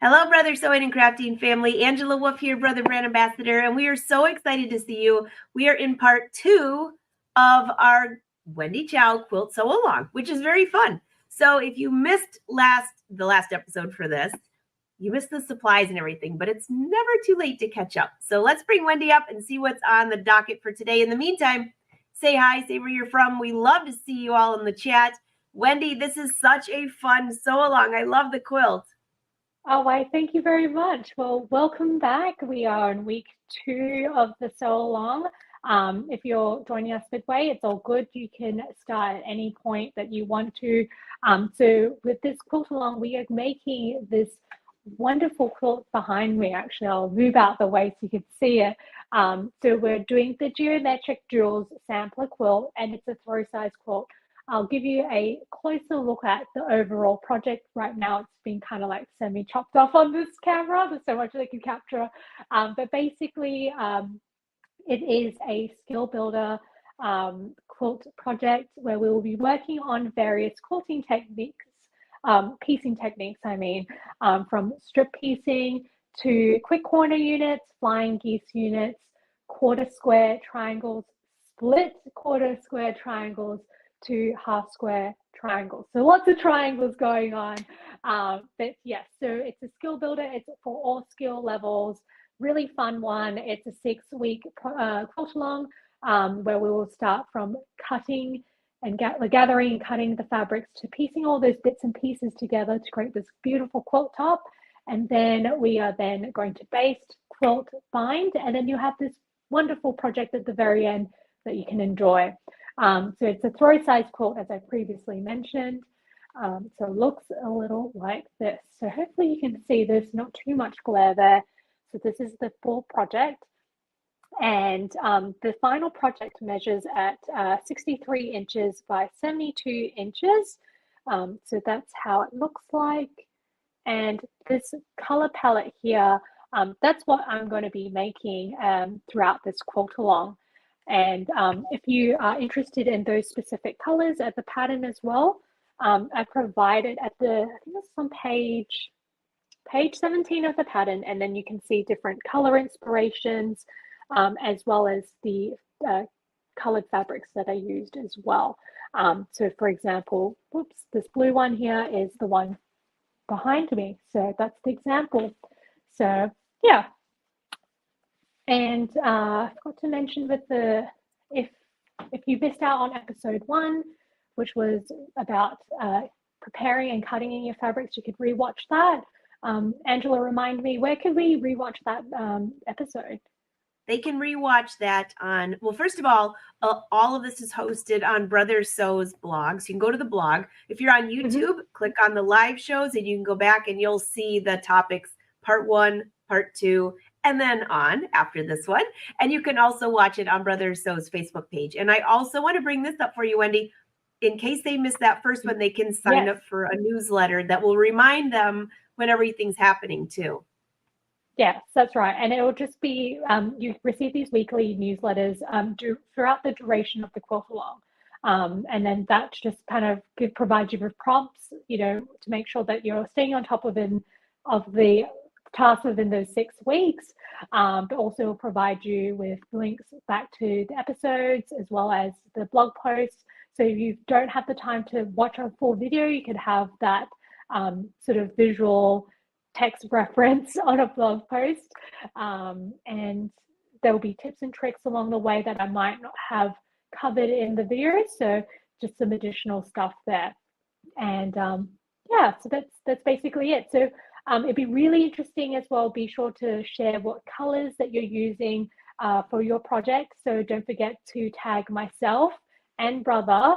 Hello, Brother Sewing and Crafting family. Angela Wolf here, Brother Brand Ambassador, and we are so excited to see you. We are in part 2 of our Wendy Chow Quilt Sewalong, which is very fun. So if you missed the last episode for this, you missed the supplies and everything, but it's never too late to catch up. So let's bring Wendy up and see what's on the docket for today. In the meantime, say hi, say where you're from. We love to see you all in the chat. Wendy, this is such a fun sew-along. I love the quilt. Oh, why, thank you very much. Well, welcome back. We are in week 2 of the sew along. If you're joining us midway, it's all good. You can start at any point that you want to. So with this quilt along, we are making this wonderful quilt behind me. Actually, I'll move out the way so you can see it. So we're doing the Geometric Jewels sampler quilt, and it's a throw size quilt. I'll give you a closer look at the overall project. Right now, it's been kind of like semi-chopped off on this camera. There's so much that I can capture. But basically, it is a skill builder quilt project where we will be working on various quilting techniques, piecing techniques, from strip piecing to quick corner units, flying geese units, quarter square triangles, split quarter square triangles, to half square triangles. So lots of triangles going on. But yes, so it's a skill builder. It's for all skill levels. Really fun one. It's a 6-week quilt along where we will start from cutting and gathering and cutting the fabrics to piecing all those bits and pieces together to create this beautiful quilt top. And then we are then going to baste, quilt, bind, and then you have this wonderful project at the very end that you can enjoy. So it's a throw size quilt, as I previously mentioned. So it looks a little like this. So hopefully you can see this, not too much glare there. So this is the full project. And the final project measures at 63 inches by 72 inches. So that's how it looks like. And this color palette here, that's what I'm going to be making throughout this quilt along. And if you are interested in those specific colors at the pattern as well, I provided at the, I think it's on page 17 of the pattern, and then you can see different color inspirations as well as the colored fabrics that I used as well. So for example, whoops, this blue one here is the one behind me. So that's the example. So yeah. And I forgot to mention with the, if you missed out on episode 1, which was about preparing and cutting in your fabrics, you could rewatch that. Angela, remind me, where can we rewatch that episode? They can rewatch that on, well, first of all of this is hosted on Brother Sew's blog. So you can go to the blog. If you're on YouTube, click on the live shows and you can go back and you'll see the topics, part 1, part 2, and then on after this one. And you can also watch it on Brother Sew's Facebook page. And I also want to bring this up for you, Wendy. In case they missed that first one, they can sign up for a newsletter that will remind them when everything's happening too. Yes, that's right. And it will just be, you receive these weekly newsletters throughout the duration of the quilt along. And then that just kind of provides you with prompts, to make sure that you're staying on top of the tasks within those 6 weeks, but also provide you with links back to the episodes as well as the blog posts. So if you don't have the time to watch a full video, you could have that sort of visual text reference on a blog post. And there will be tips and tricks along the way that I might not have covered in the video. So just some additional stuff there. And yeah, so that's basically it. So it'd be really interesting as well. Be sure to share what colors that you're using for your project. So don't forget to tag myself and brother.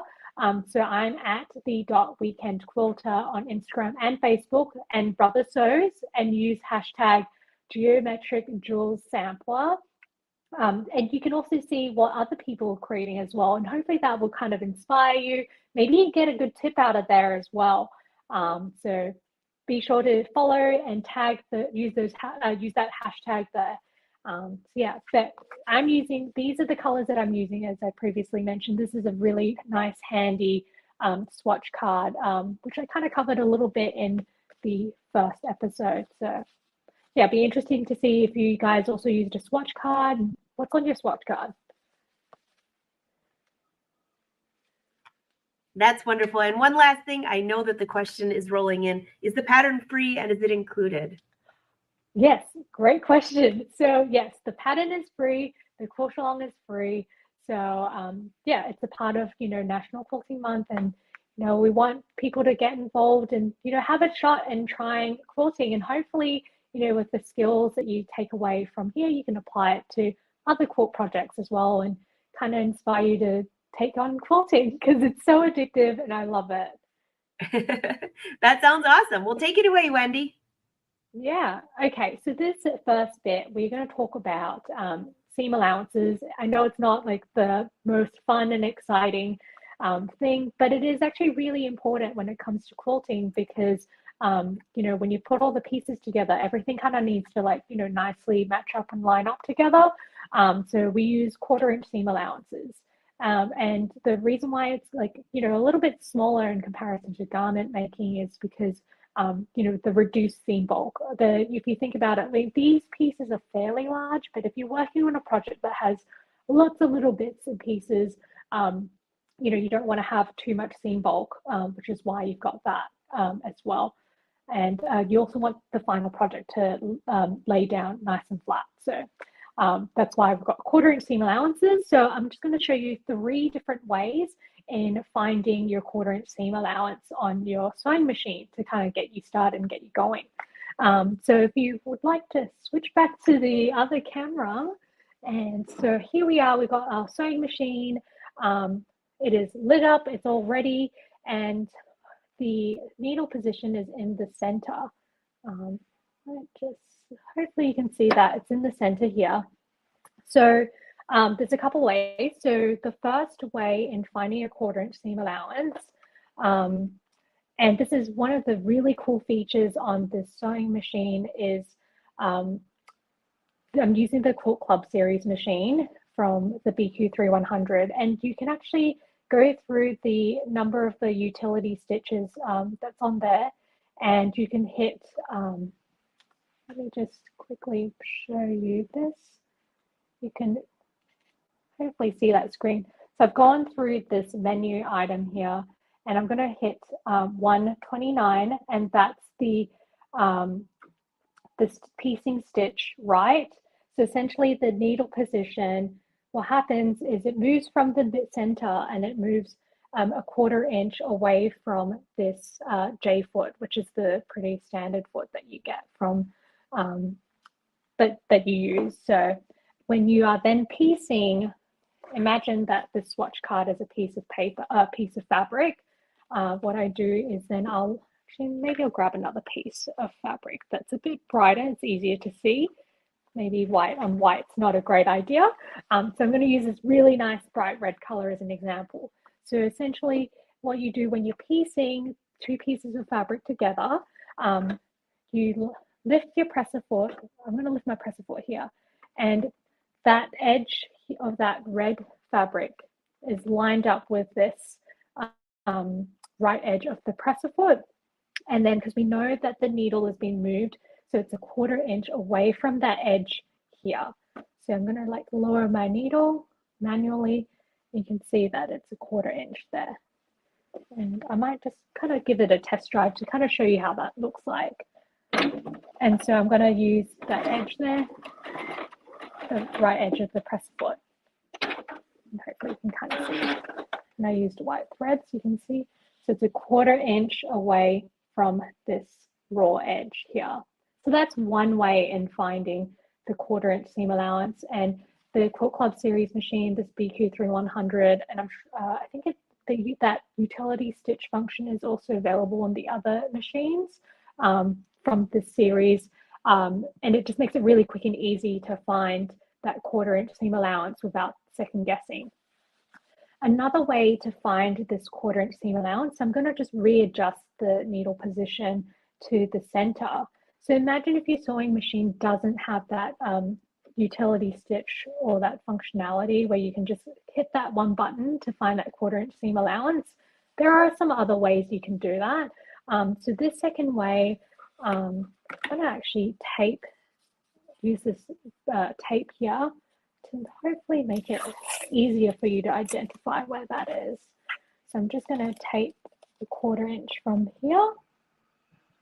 So I'm at the.weekendquilter on Instagram and Facebook, and Brother Sews, and use hashtag Geometric Jewels Sampler. And you can also see what other people are creating as well. And hopefully that will kind of inspire you. Maybe you get a good tip out of there as well. So be sure to follow and tag use that hashtag there. So yeah, but I'm using, these are the colors that I'm using, as I previously mentioned. This is a really nice, handy swatch card, which I kind of covered a little bit in the first episode. So yeah, it'd be interesting to see if you guys also used a swatch card. What's on your swatch card? That's wonderful. And one last thing, I know that the question is rolling in. Is the pattern free and is it included? Yes, great question. So yes, the pattern is free. The Quilt Sewalong is free. So yeah, it's a part of, National Quilting Month, and we want people to get involved and have a shot in trying quilting, and hopefully with the skills that you take away from here, you can apply it to other quilt projects as well, and kind of inspire you to take on quilting because it's so addictive and I love it. That sounds awesome. Well, take it away, Wendy. Yeah. Okay. So this first bit, we're going to talk about seam allowances. I know it's not like the most fun and exciting thing, but it is actually really important when it comes to quilting because, when you put all the pieces together, everything kind of needs to nicely match up and line up together. So we use 1/4 inch seam allowances. And the reason why it's a little bit smaller in comparison to garment making is because the reduced seam bulk. If you think about it, these pieces are fairly large, but if you're working on a project that has lots of little bits and pieces, you don't want to have too much seam bulk, which is why you've got that as well. And you also want the final project to lay down nice and flat. So that's why I've got 1/4 inch seam allowances. So I'm just going to show you 3 different ways in finding your 1/4 inch seam allowance on your sewing machine to kind of get you started and get you going. So if you would like to switch back to the other camera, and so here we are, we've got our sewing machine. It is lit up, it's all ready, and the needle position is in the center. Hopefully you can see that it's in the center here. So there's a couple ways. So the first way in finding a 1/4 inch seam allowance, and this is one of the really cool features on this sewing machine, is I'm using the Quilt Club series machine from the BQ3100, and you can actually go through the number of the utility stitches that's on there, and you can hit, let me just quickly show you this. You can hopefully see that screen. So I've gone through this menu item here, and I'm going to hit 129, and that's the this piecing stitch right. So essentially the needle position, what happens is it moves from the center and it moves a 1/4 inch away from this J foot, which is the pretty standard foot that you get from that you use. So when you are then piecing, imagine that the swatch card is a piece of paper, a piece of fabric. What I do is then maybe I'll grab another piece of fabric that's a bit brighter, it's easier to see. Maybe white on white's not a great idea. So I'm going to use this really nice bright red color as an example. So essentially what you do when you're piecing 2 pieces of fabric together, you lift your presser foot. I'm going to lift my presser foot here, and that edge of that red fabric is lined up with this right edge of the presser foot. And then because we know that the needle has been moved, so it's a 1/4 inch away from that edge here. So I'm going to lower my needle manually. You can see that it's a 1/4 inch there. And I might just kind of give it a test drive to kind of show you how that looks like. And so I'm going to use that edge there, the right edge of the presser foot. And hopefully you can kind of see. And I used white thread so you can see. So it's a 1/4 inch away from this raw edge here. So that's one way in finding the 1/4 inch seam allowance. And the Quilt Club series machine, this BQ3100, and I think that utility stitch function is also available on the other machines from this series. And it just makes it really quick and easy to find that 1/4 inch seam allowance without second guessing. Another way to find this 1/4 inch seam allowance, I'm going to just readjust the needle position to the center. So imagine if your sewing machine doesn't have that utility stitch or that functionality where you can just hit that one button to find that 1/4 inch seam allowance. There are some other ways you can do that. So this second way, I'm going to actually use this tape here to hopefully make it easier for you to identify where that is. So I'm just going to tape a 1/4 inch from here,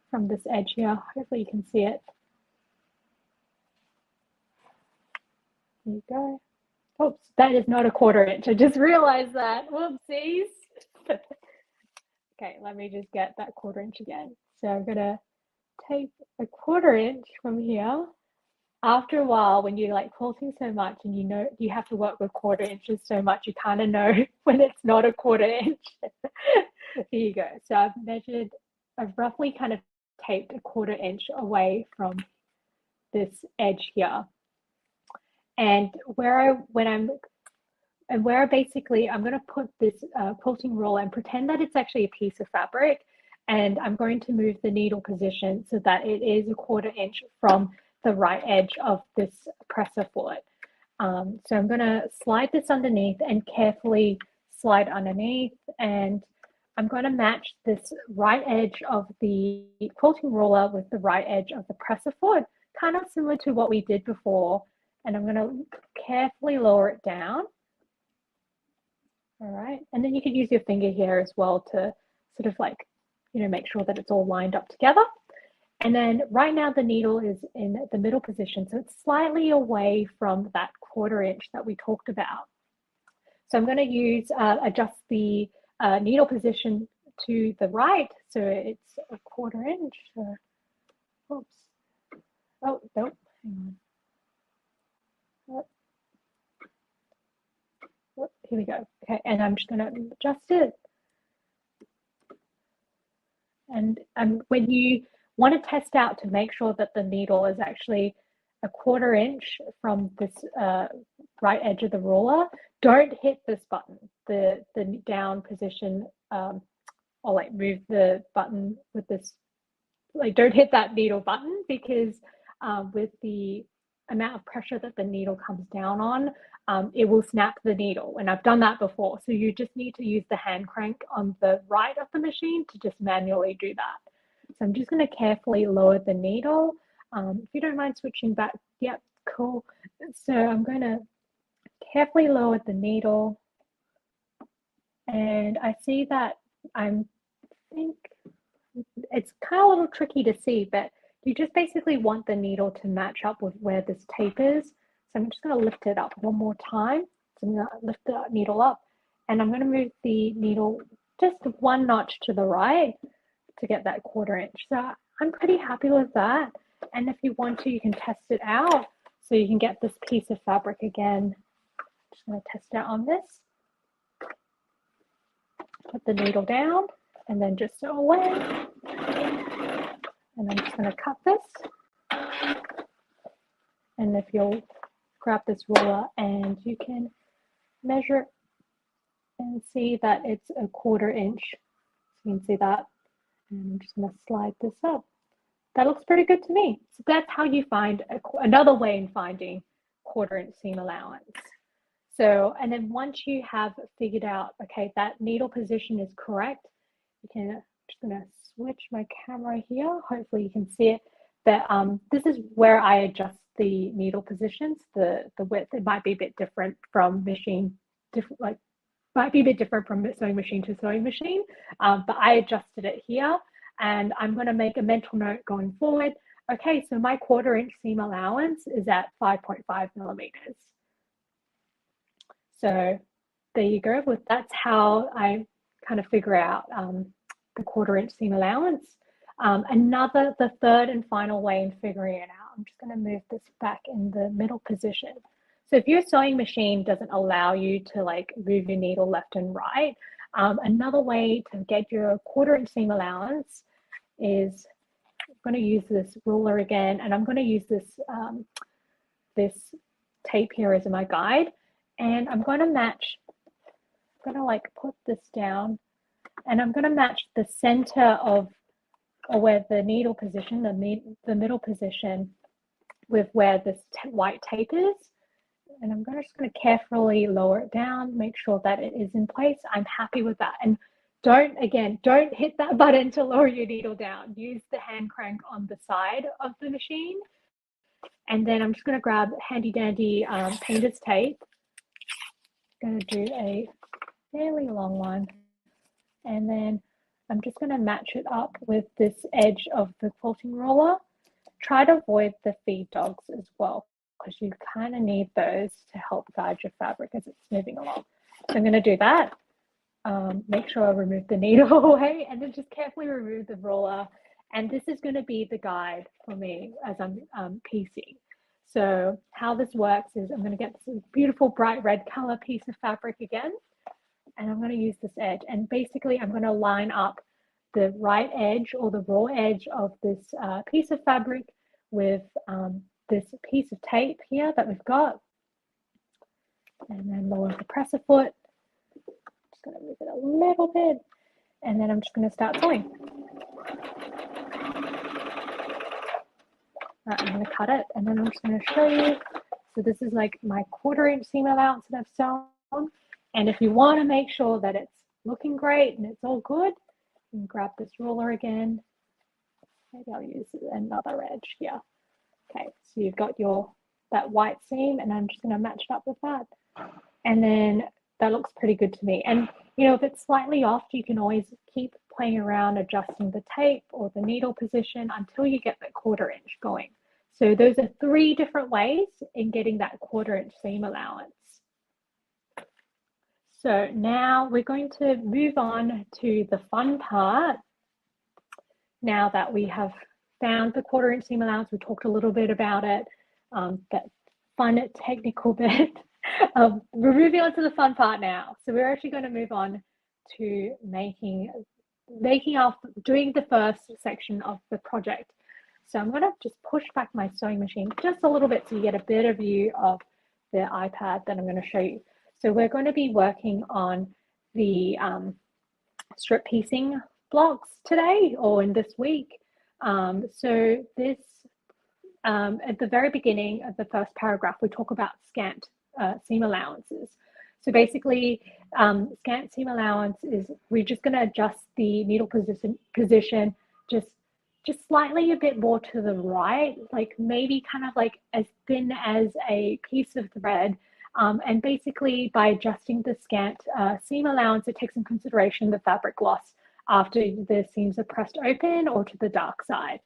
from this edge here. Hopefully you can see it. There you go. Oops, that is not a 1/4 inch. I just realized that. Whoopsies. Okay, let me just get that 1/4 inch again. So I'm going to tape a 1/4 inch from here. After a while, when you're like quilting so much and you know you have to work with 1/4 inches so much, you kind of know when it's not a 1/4 inch. There you go. So I've roughly kind of taped a 1/4 inch away from this edge here. And where basically I'm going to put this quilting roller and pretend that it's actually a piece of fabric, and I'm going to move the needle position so that it is a 1/4 inch from the right edge of this presser foot. So I'm going to slide this underneath and carefully slide underneath, and I'm going to match this right edge of the quilting roller with the right edge of the presser foot, kind of similar to what we did before. And I'm going to carefully lower it down. All right, and then you can use your finger here as well to sort of like, make sure that it's all lined up together. And then right now the needle is in the middle position, so it's slightly away from that 1/4 inch that we talked about. So I'm going to adjust the needle position to the right, so it's a 1/4 inch. Oops. Oh, nope. Hang on. Oh, here we go. Okay, and I'm just going to adjust it. And when you want to test out to make sure that the needle is actually a 1/4 inch from this right edge of the ruler, don't hit this button, the down position, or like move the button with this, like don't hit that needle button, because with the amount of pressure that the needle comes down on, it will snap the needle. And I've done that before. So you just need to use the hand crank on the right of the machine to just manually do that. So I'm just going to carefully lower the needle. If you don't mind switching back, yep, cool. So I'm going to carefully lower the needle. And I see that I think it's kind of a little tricky to see, but you just basically want the needle to match up with where this tape is. So I'm just going to lift it up one more time. So I'm going to lift the needle up, and I'm going to move the needle just one notch to the right to get that 1/4 inch. So I'm pretty happy with that. And if you want to, you can test it out. So you can get this piece of fabric again. I'm just going to test it out on this. Put the needle down and then just sew away. And I'm just going to cut this. And if you'll grab this ruler and you can measure it and see that it's a 1/4 inch. So you can see that. And I'm just going to slide this up. That looks pretty good to me. So that's how you find another way in finding 1/4 inch seam allowance. So, and then once you have figured out, okay, that needle position is correct, you can, I'm just going to switch my camera here. Hopefully you can see it. But this is where I adjust the needle positions, the width. It might be a bit different from might be a bit different from sewing machine to sewing machine, but I adjusted it here, and I'm going to make a mental note going forward. Okay, so my 1/4 inch seam allowance is at 5.5 millimeters. So there you go. That's how I kind of figure out the 1/4 inch seam allowance. The third and final way in figuring it out, I'm just going to move this back in the middle position. So if your sewing machine doesn't allow you to like move your needle left and right, another way to get your 1/4 inch seam allowance is, I'm going to use this ruler again, and I'm going to use this this tape here as my guide, and I'm going to match. I'm going to like put this down, and I'm going to match the center of, or where the needle position, the middle position, with where this white tape is. And I'm just going to carefully lower it down, make sure that it is in place. I'm happy with that. And don't hit that button to lower your needle down. Use the hand crank on the side of the machine. And then I'm just going to grab handy dandy painter's tape. I'm going to do a fairly long one. And then I'm just going to match it up with this edge of the quilting roller. Try to avoid the feed dogs as well, because you kind of need those to help guide your fabric as it's moving along. So I'm going to do that. Make sure I remove the needle away, and then just carefully remove the roller. And this is going to be the guide for me as I'm piecing. So how this works is I'm going to get this beautiful bright red color piece of fabric again, and I'm going to use this edge. And basically I'm going to line up the right edge or the raw edge of this piece of fabric with this piece of tape here that we've got. And then lower the presser foot. Just going to move it a little bit. And then I'm just going to start sewing. Right, I'm going to cut it, and then I'm just going to show you. So this is like my 1/4 inch seam allowance that I've sewn. And if you want to make sure that it's looking great and it's all good, you can grab this ruler again. Maybe I'll use another edge here. Okay, so you've got that white seam, and I'm just going to match it up with that. And then that looks pretty good to me. And you know, if it's slightly off, you can always keep playing around adjusting the tape or the needle position until you get that 1/4 inch going. So those are 3 different ways in getting that 1/4 inch seam allowance. So now we're going to move on to the fun part. Now that we have found the 1/4 inch seam allowance, we talked a little bit about it, that fun technical bit. We're moving on to the fun part now. So we're actually going to move on to doing the first section of the project. So I'm going to just push back my sewing machine just a little bit so you get a better view of the iPad that I'm going to show you. So we're going to be working on the strip piecing blocks today, or in this week. So this, at the very beginning of the first paragraph, we talk about scant seam allowances. So basically, scant seam allowance is we're just going to adjust the needle position just slightly a bit more to the right, like maybe kind of like as thin as a piece of thread. And basically, by adjusting the scant seam allowance, it takes in consideration the fabric loss after the seams are pressed open or to the dark side.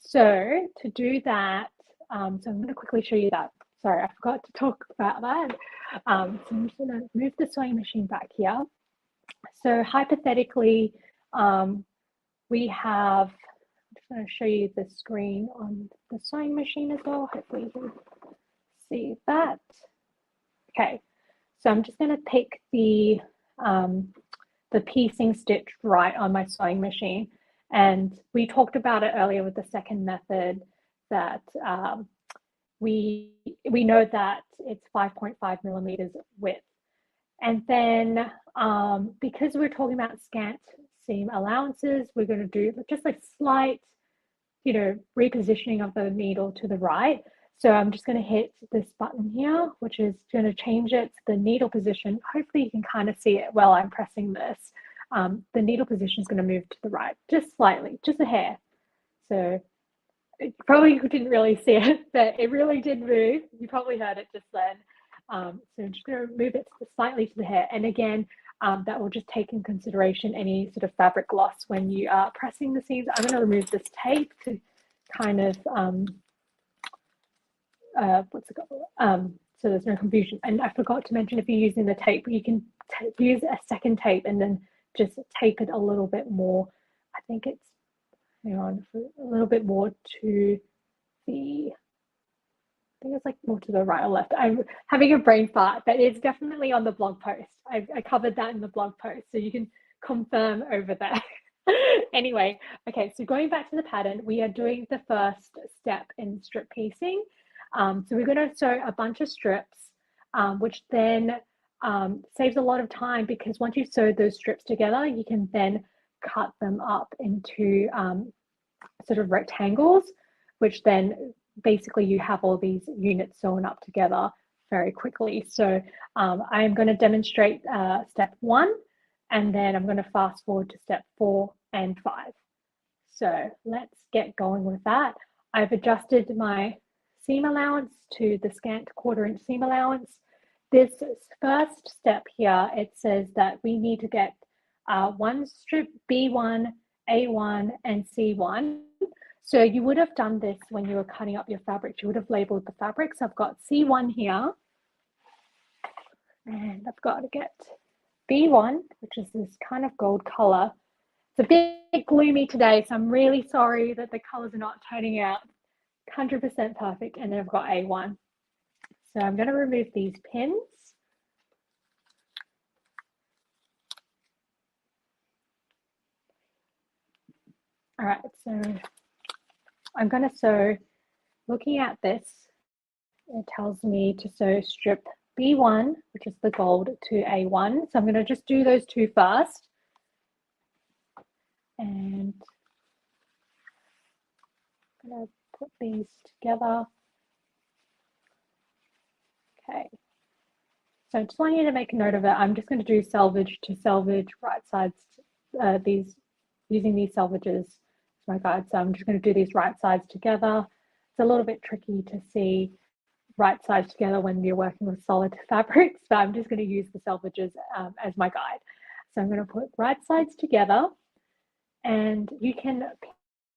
So to do that, so I'm going to quickly show you that. Sorry, I forgot to talk about that. So I'm just going to move the sewing machine back here. So hypothetically, we have, I'm just going to show you the screen on the sewing machine as well. Hopefully you can see that. Okay, so I'm just going to pick the piecing stitch right on my sewing machine. And we talked about it earlier with the second method that we know that it's 5.5 millimeters width. And then because we're talking about scant seam allowances, we're going to do just a slight, repositioning of the needle to the right. So I'm just going to hit this button here, which is going to change it to the needle position. Hopefully you can kind of see it while I'm pressing this. The needle position is going to move to the right, just slightly, just a hair. So probably you didn't really see it, but it really did move. You probably heard it just then. So I'm just going to move it slightly to the hair. And again, that will just take in consideration any sort of fabric loss when you are pressing the seams. I'm going to remove this tape to kind of, so there's no confusion. And I forgot to mention, if you're using the tape, you can use a second tape and then just tape it a little bit more. I think it's, hang on, a little bit more to the, I think it's like more to the right or left. I'm having a brain fart, but it's definitely on the blog post. I covered that in the blog post, so you can confirm over there. Anyway, okay, so going back to the pattern, we are doing the first step in strip piecing. So we're going to sew a bunch of strips, which then saves a lot of time, because once you've sewed those strips together, you can then cut them up into sort of rectangles, which then basically you have all these units sewn up together very quickly. So I am going to demonstrate step 1, and then I'm going to fast forward to step 4 and 5. So let's get going with that. I've adjusted my seam allowance to the scant 1/4 inch seam allowance. This first step here, it says that we need to get one strip B1, A1, and C1. So you would have done this when you were cutting up your fabric. You would have labeled the fabrics. I've got C1 here, and I've got to get B1, which is this kind of gold color. It's a bit gloomy today, so I'm really sorry that the colors are not turning out 100% perfect. And then I've got A1. So I'm going to remove these pins. All right, so I'm going to sew, looking at this, it tells me to sew strip B1, which is the gold, to A1. So I'm going to just do those two first. And I'm going to put these together. Okay. So I just want you to make a note of it. I'm just going to do selvage to selvage, right sides, using these selvages as my guide. So I'm just going to do these right sides together. It's a little bit tricky to see right sides together when you're working with solid fabrics, but I'm just going to use the selvages as my guide. So I'm going to put right sides together, and you can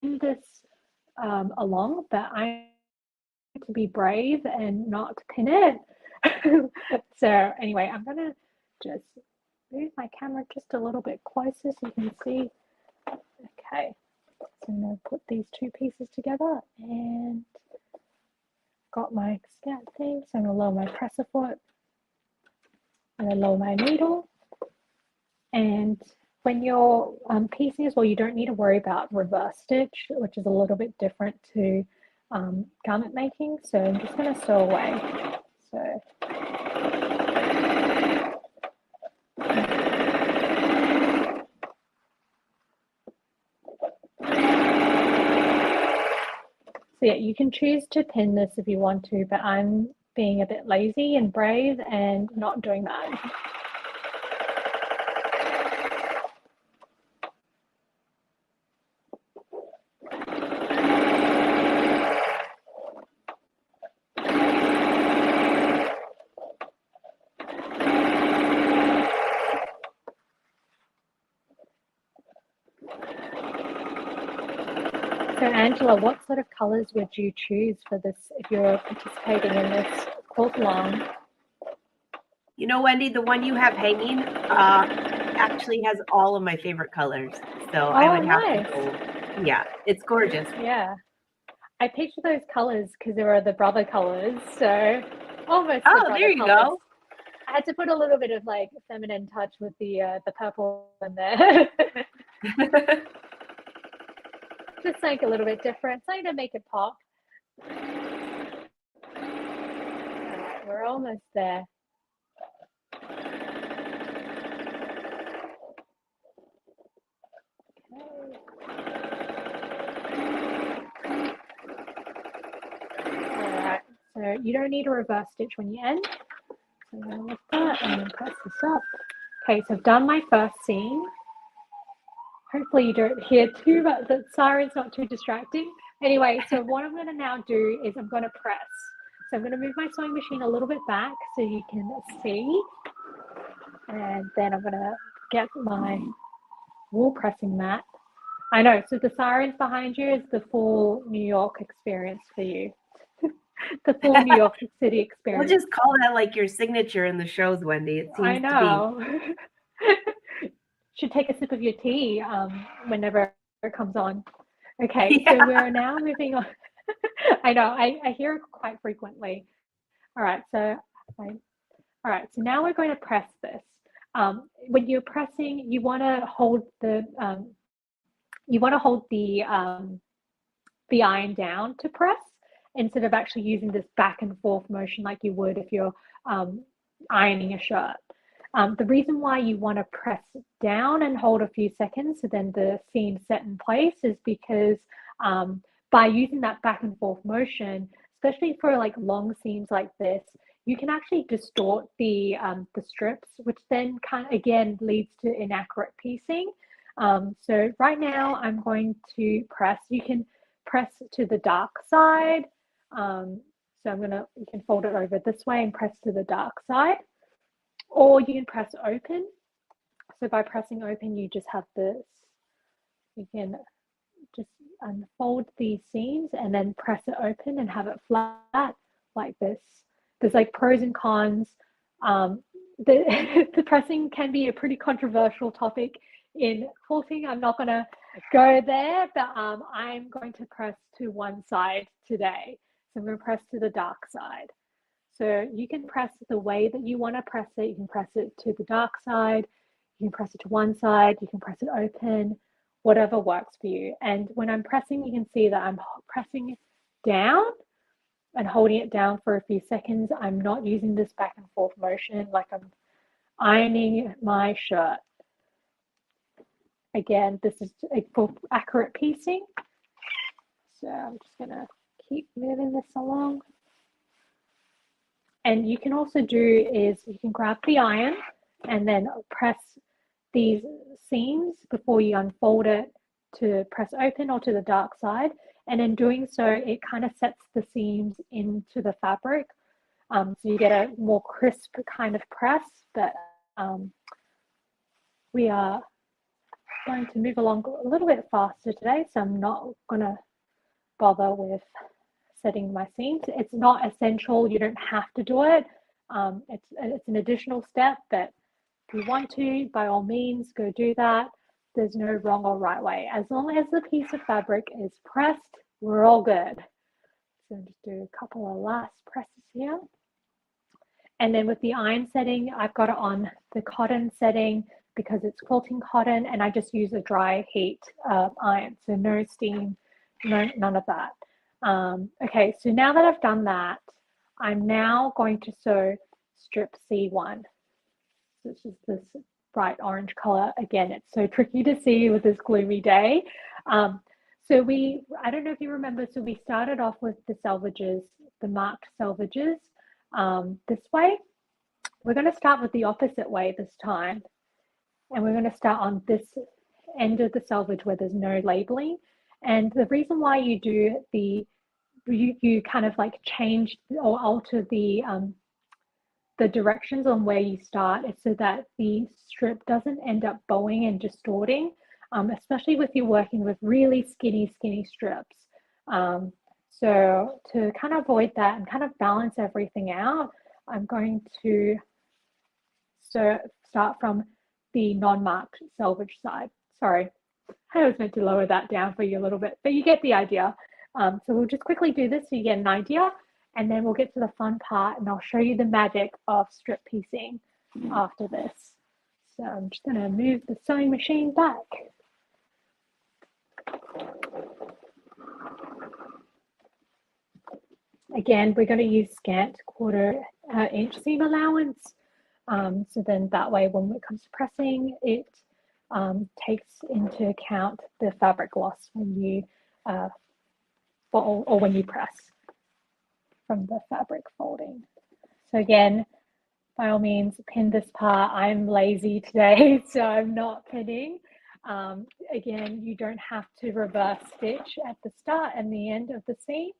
pin this along, but I'm going to be brave and not pin it. So anyway, I'm going to just move my camera just a little bit closer so you can see. Okay, so I'm going to put these two pieces together, and got my scant thing, so I'm going to lower my presser foot and then lower my needle. And when you're piecing as well, you don't need to worry about reverse stitch, which is a little bit different to garment making. So I'm just going to sew away. So yeah, you can choose to pin this if you want to, but I'm being a bit lazy and brave and not doing that. So Angela, what sort of colors would you choose for this if you're participating in this quilt along? You know, Wendy, the one you have hanging actually has all of my favorite colors. So I would have to go. Yeah, it's gorgeous. Yeah. I picture those colors because there are the brother colors. So almost oh, there you colors. Go. I had to put a little bit of like feminine touch with the purple in there. Just like a little bit different, something to make it pop. All right, we're almost there. Okay. All right, so you don't need a reverse stitch when you end. So I'm going to lift that and then press this up. Okay, so I've done my first seam. Hopefully you don't hear too much, the siren's not too distracting. Anyway, so what I'm going to now do is I'm going to press. So I'm going to move my sewing machine a little bit back so you can see. And then I'm going to get my wool pressing mat. I know, so the sirens behind you is the full New York experience for you. The full New York City experience. We'll just call that like your signature in the shows, Wendy. It seems I know. To be. Should take a sip of your tea whenever it comes on. Okay, yeah. So we're now moving on. I know, I hear it quite frequently. All right, so now we're going to press this. When you're pressing, you want to hold the iron down to press instead of actually using this back and forth motion like you would if you're ironing a shirt. The reason why you want to press down and hold a few seconds so then the seam set in place is because by using that back and forth motion, especially for like long seams like this, you can actually distort the strips, which then kind of again leads to inaccurate piecing. So right now I'm going to press. You can press to the dark side. So you can fold it over this way and press to the dark side, or you can press open. So by pressing open, you just have this. You can just unfold these seams and then press it open and have it flat like this. There's like pros and cons. The pressing can be a pretty controversial topic in quilting. I'm not going to go there, but I'm going to press to one side today. So I'm going to press to the dark side. So you can press the way that you want to press it. You can press it to the dark side. You can press it to one side. You can press it open, whatever works for you. And when I'm pressing, you can see that I'm pressing down and holding it down for a few seconds. I'm not using this back and forth motion like I'm ironing my shirt. Again, this is for accurate piecing. So I'm just going to keep moving this along. And you can also do is you can grab the iron and then press these seams before you unfold it to press open or to the dark side. And in doing so, it kind of sets the seams into the fabric. So you get a more crisp kind of press, but we are going to move along a little bit faster today. So I'm not going to bother with setting my seams. It's not essential. You don't have to do it. It's an additional step, but if you want to, by all means, go do that. There's no wrong or right way. As long as the piece of fabric is pressed, we're all good. So just do a couple of last presses here. And then with the iron setting, I've got it on the cotton setting because it's quilting cotton, and I just use a dry heat iron. So no steam, none of that. Okay, so now that I've done that, I'm now going to sew strip C1. This is this bright orange color. Again, it's so tricky to see with this gloomy day. So I don't know if you remember, so we started off with the selvages, the marked selvages this way. We're going to start with the opposite way this time. And we're going to start on this end of the selvage where there's no labeling. And the reason why you do you kind of like change or alter the directions on where you start is so that the strip doesn't end up bowing and distorting, especially if you're working with really skinny strips. So to kind of avoid that and kind of balance everything out, I'm going to start from the non-marked selvage side. Sorry, I was meant to lower that down for you a little bit, but you get the idea. So we'll just quickly do this so you get an idea, and then we'll get to the fun part, and I'll show you the magic of strip piecing after this. So I'm just going to move the sewing machine back. Again, we're going to use scant 1/4 inch seam allowance. So then that way, when it comes to pressing, it takes into account the fabric loss when you or when you press from the fabric folding. So again, by all means, pin this part. I'm lazy today, so I'm not pinning. Again, you don't have to reverse stitch at the start and the end of the seam.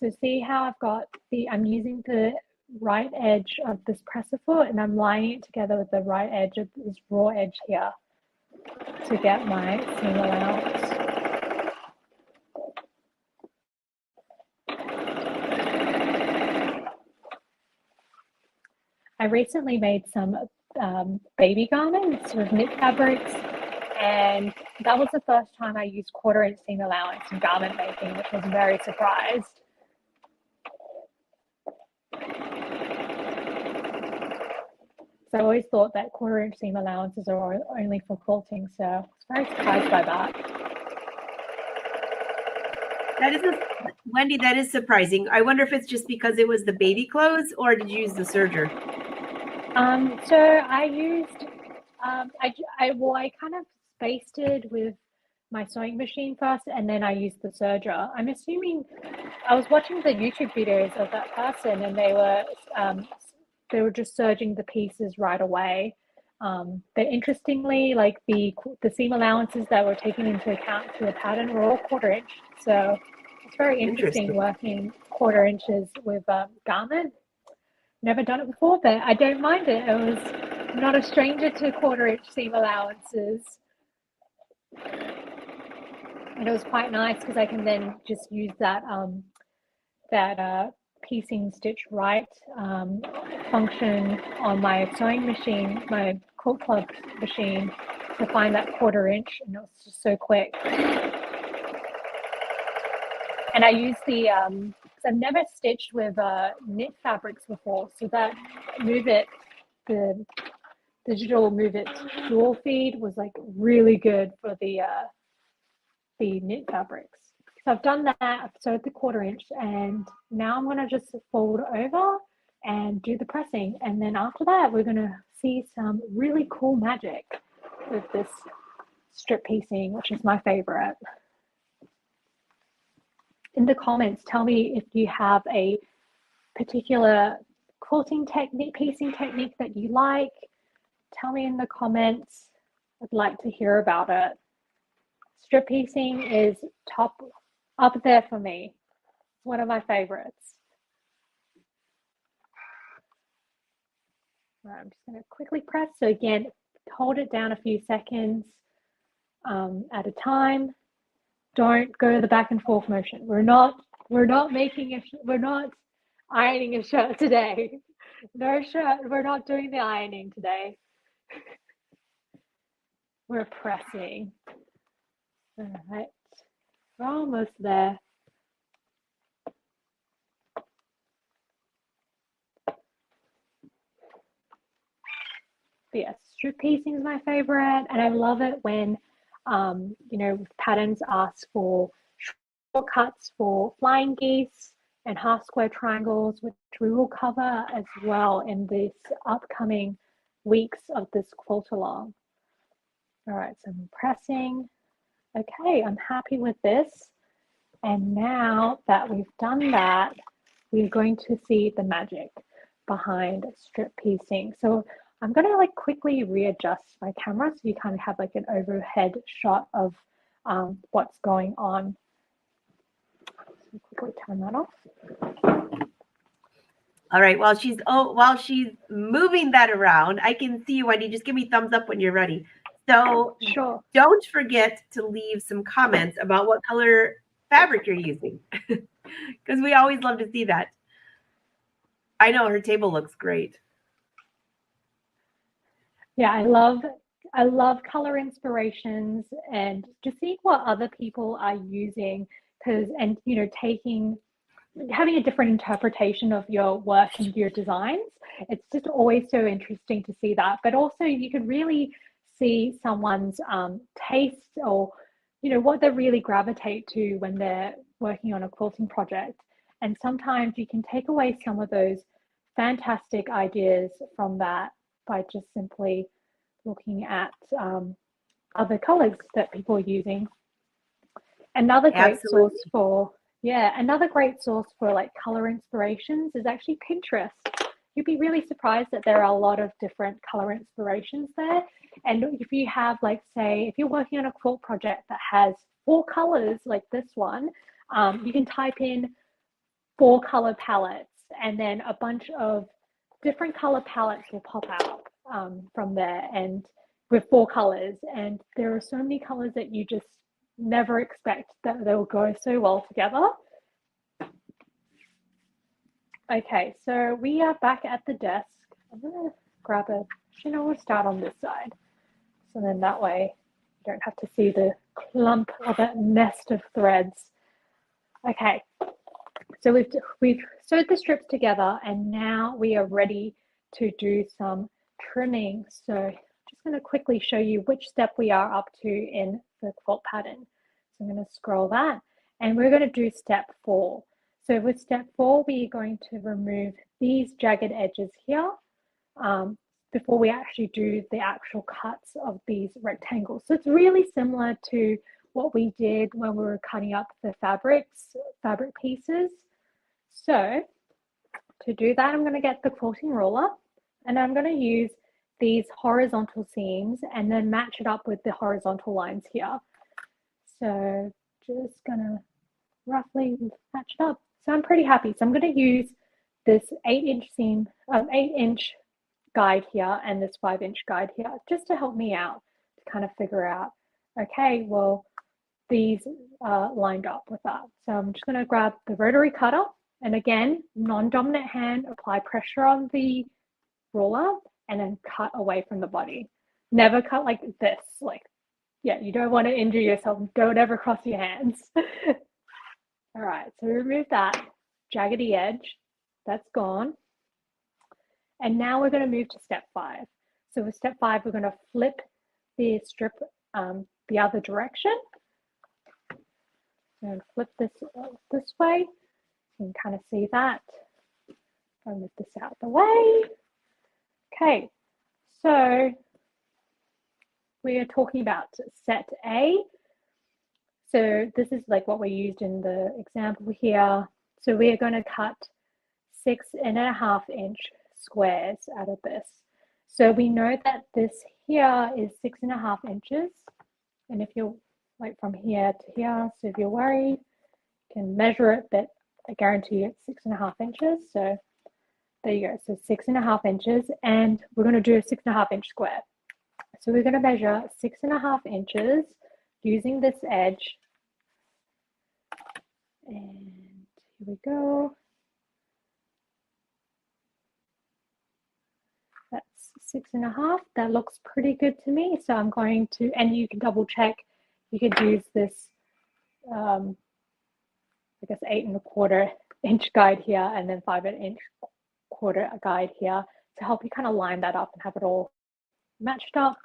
So see how I've got I'm using the right edge of this presser foot and I'm lining it together with the right edge of this raw edge here to get my seam allowance. I recently made some baby garments with knit fabrics, and that was the first time I used 1/4 inch seam allowance in garment making, which was very surprised. So I always thought that 1/4 inch seam allowances are only for quilting, so I was very surprised by that. That is Wendy, that is surprising. I wonder if it's just because it was the baby clothes, or did you use the serger? So I used, I kind of basted with my sewing machine first, and then I used the serger. I'm assuming I was watching the YouTube videos of that person, and they were just serging the pieces right away. But interestingly, like the seam allowances that were taken into account to the pattern were all 1/4 inch. So it's very interesting working 1/4 inches with garment. Never done it before, but I don't mind it. I was not a stranger to 1/4 inch seam allowances. And it was quite nice because I can then just use that piecing stitch right function on my sewing machine, my quilt club machine, to find that 1/4 inch, and it was just so quick. And I use the because I've never stitched with knit fabrics before, so that the digital Move It dual feed was like really good for the knit fabrics. So I've done that, I've sewed the 1/4 inch, and now I'm gonna just fold over and do the pressing. And then after that, we're gonna see some really cool magic with this strip piecing, which is my favorite. In the comments, tell me if you have a particular quilting technique, piecing technique that you like. Tell me in the comments. I'd like to hear about it. Strip piecing is up there for me. One of my favorites. All right, I'm just going to quickly press. So again, hold it down a few seconds at a time. Don't go the back and forth motion. We're not ironing a shirt today. No shirt. We're not doing the ironing today. We're pressing. All right, we're almost there. But yes, strip piecing is my favorite, and I love it when patterns ask for shortcuts for flying geese and half square triangles, which we will cover as well in this upcoming weeks of this quilt along. All right, so I'm pressing. Okay, I'm happy with this. And now that we've done that, we're going to see the magic behind strip piecing. So I'm going to like quickly readjust my camera so you kind of have like an overhead shot of what's going on. So quickly turn that off. All right, while she's moving that around, I can see you, Wendy. Just give me thumbs up when you're ready. So sure. Don't forget to leave some comments about what color fabric you're using, because we always love to see that. I know her table looks great. Yeah, I love color inspirations and just seeing what other people are using, and having a different interpretation of your work and your designs. It's just always so interesting to see that. But also you can really see someone's taste, or what they really gravitate to when they're working on a quilting project. And sometimes you can take away some of those fantastic ideas from that by just simply looking at other colors that people are using. Another great source for like color inspirations is actually Pinterest. You'd be really surprised that there are a lot of different color inspirations there. And if you have, like, say, if you're working on a quilt project that has 4 colors like this one, you can type in 4 color palettes, and then a bunch of different color palettes will pop out from there, and with 4 colors. And there are so many colors that you just never expect that they will go so well together. Okay, so we are back at the desk. I'm gonna grab we'll start on this side. So then that way you don't have to see the clump or that nest of threads. Okay, so we've sewed the strips together, and now we are ready to do some trimming. So I'm just going to quickly show you which step we are up to in the quilt pattern. So I'm going to scroll that, And we're going to do step 4. So with step 4, we are going to remove these jagged edges here before we actually do the actual cuts of these rectangles. So it's really similar to what we did when we were cutting up the fabric pieces. So to do that, I'm going to get the quilting ruler and I'm going to use these horizontal seams and then match it up with the horizontal lines here. So just going to roughly match it up. So I'm pretty happy. So I'm going to use this 8-inch guide here and this 5-inch guide here just to help me out to kind of figure out, okay, well, these are lined up with that. So I'm just going to grab the rotary cutter and again, non-dominant hand, apply pressure on the ruler and then cut away from the body. Never cut like this. Like, yeah, you don't want to injure yourself. Don't ever cross your hands. All right, so remove that jaggedy edge. That's gone. And now we're going to move to step 5. So with step 5, we're going to flip the strip the other direction. And flip this way. You can kind of see that. I'll move this out of the way. Okay, so we are talking about set A. So this is like what we used in the example here. So we are going to cut 6.5-inch squares out of this. So we know that this here is 6.5 inches. And if you're like from here to here, so if you're worried, you can measure it, but I guarantee it's 6.5 inches. So there you go. So 6.5 inches, and we're going to do a 6.5-inch square. So we're going to measure 6.5 inches using this edge. And here we go. That's 6.5. That looks pretty good to me. So I'm going to, and you can double check. You could use this, I guess 8.25-inch guide here, and then 5.25-inch guide here to help you kind of line that up and have it all matched up.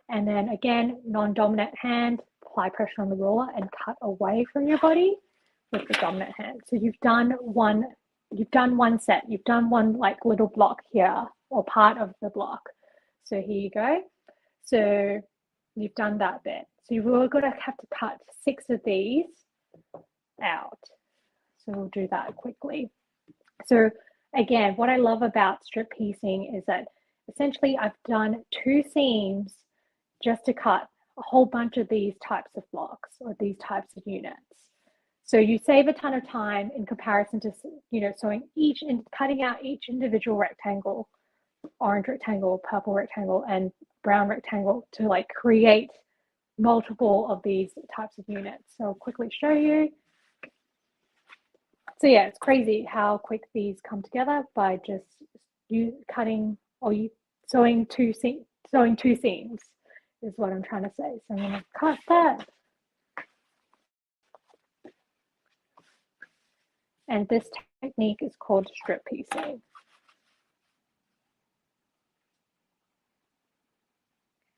And then again, non-dominant hand, apply pressure on the ruler and cut away from your body with the dominant hand. So you've done one set. You've done one like little block here, or part of the block. So here you go. So you've done that bit. So you're going to have to cut 6 of these out. So we'll do that quickly. So again, what I love about strip piecing is that essentially I've done 2 seams just to cut a whole bunch of these types of blocks or these types of units. So you save a ton of time in comparison to, you know, cutting out each individual rectangle, orange rectangle, purple rectangle, and brown rectangle to like create multiple of these types of units. So I'll quickly show you. So yeah, it's crazy how quick these come together by just you cutting or you sewing two seams is what I'm trying to say. So I'm going to cut that. And this technique is called strip piecing.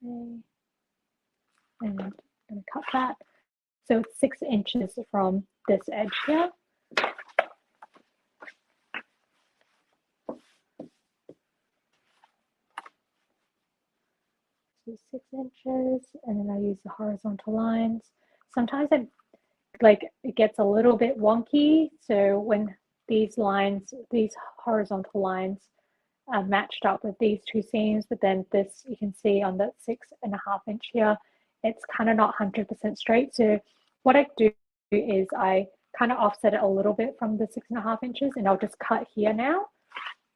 Okay. And I'm going to cut that. So it's 6 inches from this edge here. So 6 inches, and then I use the horizontal lines. Sometimes it gets a little bit wonky. So when these horizontal lines are matched up with these 2 seams, but then this you can see on the 6.5-inch here, it's kind of not 100% straight. So what I do is I kind of offset it a little bit from the 6.5 inches, and I'll just cut here now,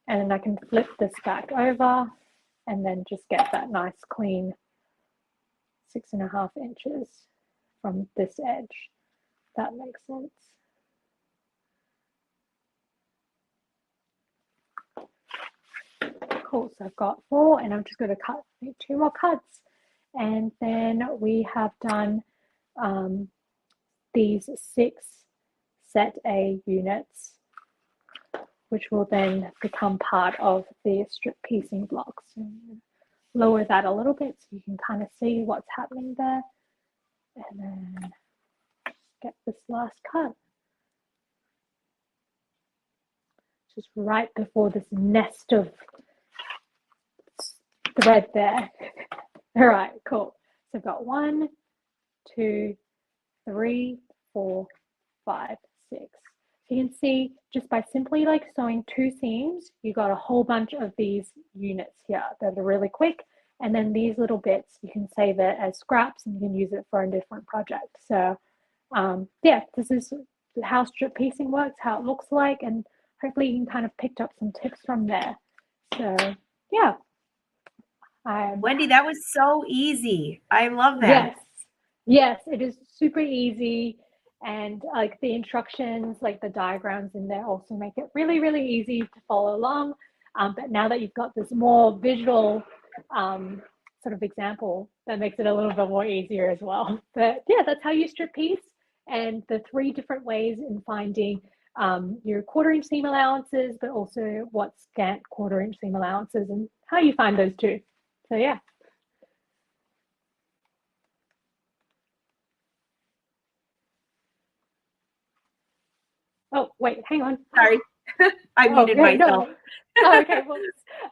and then I can flip this back over and then just get that nice clean 6.5 inches from this edge. That makes sense. Cool, so I've got 4, and I'm just going to make 2 more cuts. And then we have done these 6 set A units, which will then become part of the strip piecing blocks. So lower that a little bit so you can kind of see what's happening there. And then get this last cut. Just right before this nest of thread there. All right, cool. So I've got 1, 2, 3, 4, 5, 6. So you can see just by simply like sewing 2 seams, you got a whole bunch of these units here that are really quick. And then these little bits, you can save it as scraps and you can use it for a different project. So yeah, this is how strip piecing works, how it looks like, and hopefully you can kind of picked up some tips from there. So yeah. Wendy, that was so easy. I love that. Yes, it is super easy. And like the instructions, like the diagrams in there also make it really, really easy to follow along. But now that you've got this more visual sort of example, that makes it a little bit more easier as well. But yeah, that's how you strip piece, and the 3 different ways in finding your 1/4 inch seam allowances, but also what scant 1/4 inch seam allowances and how you find those too. So yeah. Oh, wait, hang on. Sorry. I muted myself. No. Oh, okay, well,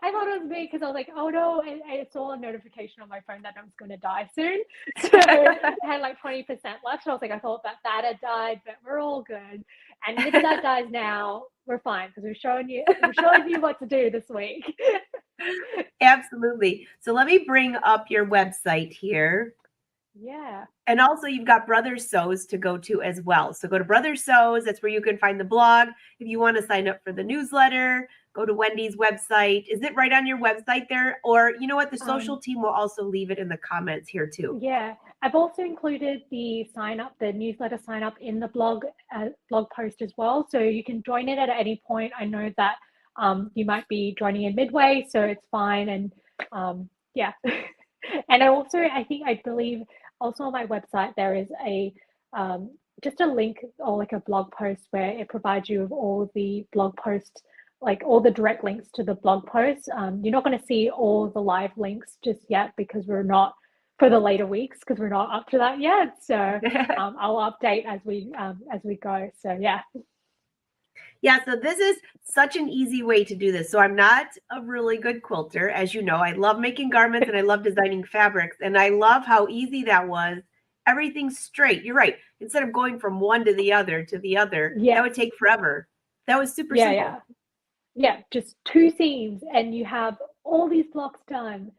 I thought it was me because I was like, oh no, and I saw a notification on my phone that I was going to die soon. So I had like 20% left. So I was like, I thought that had died, but we're all good. And if that dies now, we're fine because we're showing you what to do this week. Absolutely. So let me bring up your website here. Yeah. And also you've got Brothers Sews to go to as well. So go to Brothers Sews. That's where you can find the blog. If you want to sign up for the newsletter, go to Wendy's website. Is it right on your website there? Or you know what? The social team will also leave it in the comments here too. Yeah. I've also included the newsletter sign up in the blog post as well. So you can join it at any point. I know that you might be joining in midway, so it's fine. And yeah. And I believe also on my website there is just a link or like a blog post where it provides you with all the blog posts, like all the direct links to the blog posts. You're not going to see all the live links just yet because we're not for the later weeks because we're not up to that yet. So I'll update as we go. So yeah. Yeah, so this is such an easy way to do this. So I'm not a really good quilter. As you know, I love making garments and I love designing fabrics. And I love how easy that was. Everything's straight. You're right. Instead of going from one to the other, that would take forever. That was super simple. Yeah, just 2 seams and you have all these blocks done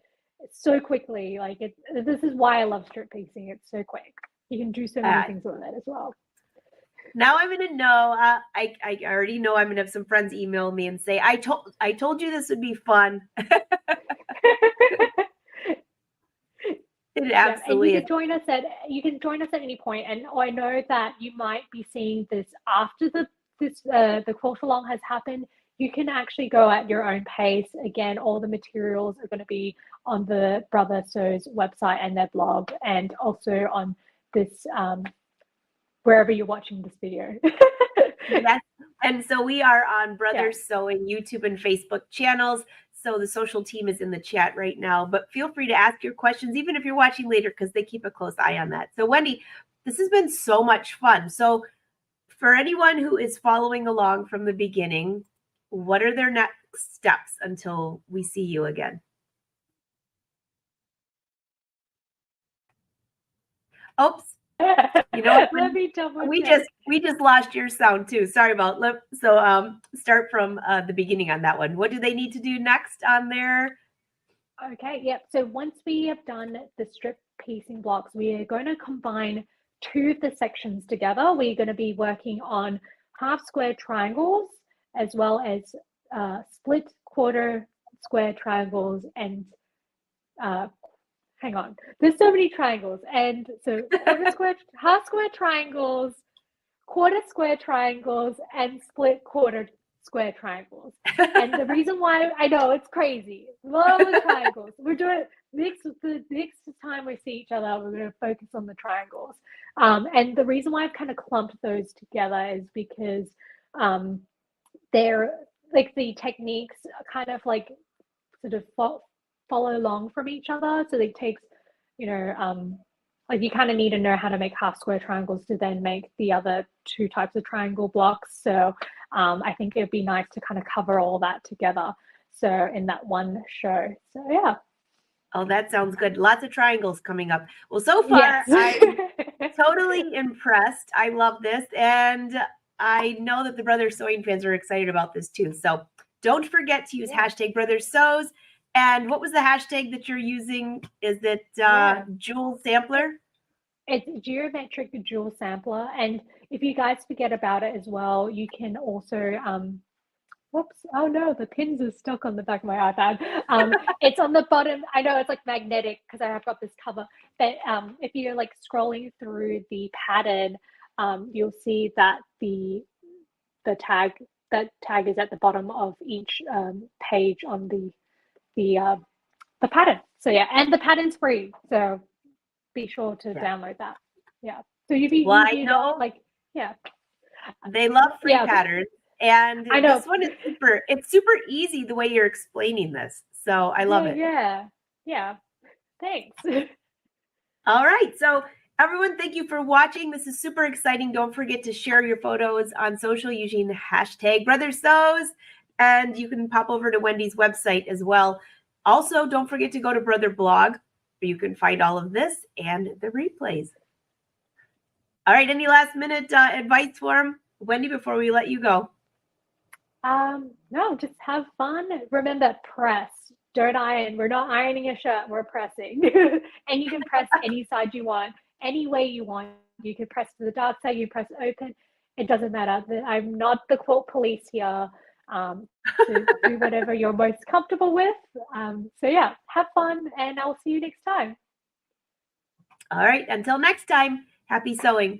so quickly. Like this is why I love strip piecing. It's so quick. You can do so many things with it as well. Now I'm gonna know. I already know I'm gonna have some friends email me and say, I told you this would be fun. It absolutely and you can join us at any point. And I know that you might be seeing this after the Quilt Along has happened. You can actually go at your own pace. Again, all the materials are going to be on the Brother Sews website and their blog, and also on this wherever you're watching this video. Yes. And so we are on Brothers Sewing YouTube and Facebook channels. So the social team is in the chat right now, but feel free to ask your questions, even if you're watching later, because they keep a close eye on that. So Wendy, this has been so much fun. So for anyone who is following along from the beginning, what are their next steps until we see you again? Oops. You know what? We just lost your sound too. Sorry about that. So start from the beginning on that one. What do they need to do next on there? Okay, yep. So once we have done the strip piecing blocks, we are going to combine 2 of the sections together. We're going to be working on half square triangles as well as split 1/4 square triangles and hang on. There's so many triangles. And so half square triangles, 1/4 square triangles, and split 1/4 square triangles. And the reason why, I know it's crazy, love the triangles. We're doing the next time we see each other, we're going to focus on the triangles. And the reason why I've kind of clumped those together is because they're like the techniques kind of like sort of follow along from each other. So it takes, like you kind of need to know how to make half square triangles to then make the other two types of triangle blocks. So I think it'd be nice to kind of cover all that together. So in that one show. So yeah. Oh, that sounds good. Lots of triangles coming up. Well, so far, Yes. I'm totally impressed. I love this. And I know that the Brothers Sewing fans are excited about this too. So don't forget to use hashtag Brothers Sews. And what was the hashtag that you're using? Is it Jewel Sampler? It's geometric jewel sampler. And if you guys forget about it as well, you can also whoops, oh no, the pins are stuck on the back of my iPad. It's on the bottom. I know it's like magnetic because I have got this cover, but if you're like scrolling through the pattern, you'll see that the tag, that tag is at the bottom of each page on the pattern. So yeah, and the pattern's free, so be sure to download that. Yeah. So I know like they love free patterns. And I know. This one is it's super easy the way you're explaining this. So I love it. Yeah. Thanks. All right. So everyone, thank you for watching. This is super exciting. Don't forget to share your photos on social using the hashtag Brothers Sews. And you can pop over to Wendy's website as well. Also, don't forget to go to Brother Blog, where you can find all of this and the replays. All right. Any last minute advice for him, Wendy, before we let you go? No, just have fun. Remember, press. Don't iron. We're not ironing a shirt, we're pressing. And you can press any side you want, any way you want. You can press to the dark side, you press open. It doesn't matter. I'm not the quilt police here. To do whatever you're most comfortable with. So yeah, have fun, and I'll see you next time. All right. Until next time, happy sewing.